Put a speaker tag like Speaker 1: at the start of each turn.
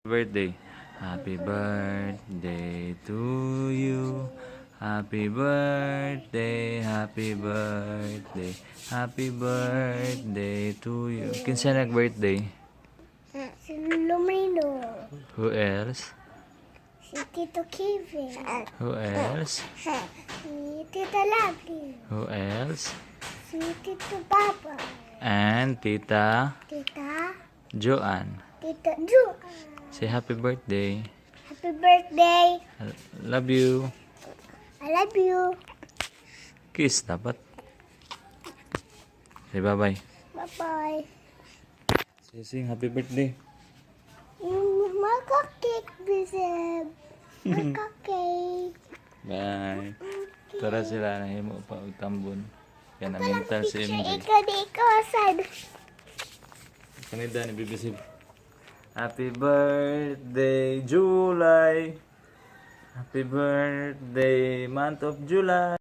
Speaker 1: Birthday. Happy birthday to you. Happy birthday, happy birthday, happy birthday to you. Kinsa nag-birthday?
Speaker 2: Si Lumino.
Speaker 1: Who else?
Speaker 2: Si Tito Kevin.
Speaker 1: Who else?
Speaker 2: Si Tita Lovely.
Speaker 1: Who else?
Speaker 2: Si Tito Papa.
Speaker 1: And Tita
Speaker 2: Tita.
Speaker 1: Joanne.
Speaker 2: Tita Ju.
Speaker 1: Say happy birthday.
Speaker 2: Happy birthday.
Speaker 1: Love you.
Speaker 2: I love you.
Speaker 1: Kiss dapat. Say bye-bye.
Speaker 2: Bye-bye.
Speaker 1: Sing happy birthday.
Speaker 2: Magka-cake, Biseb. Magka-cake.
Speaker 1: Bye. Tara sila na himo pa og tambon. Kaya na mental si MJ.
Speaker 2: Ikaw di ikaw, sad.
Speaker 1: Kanida ni BBC. Happy birthday, July. Happy birthday, month of July.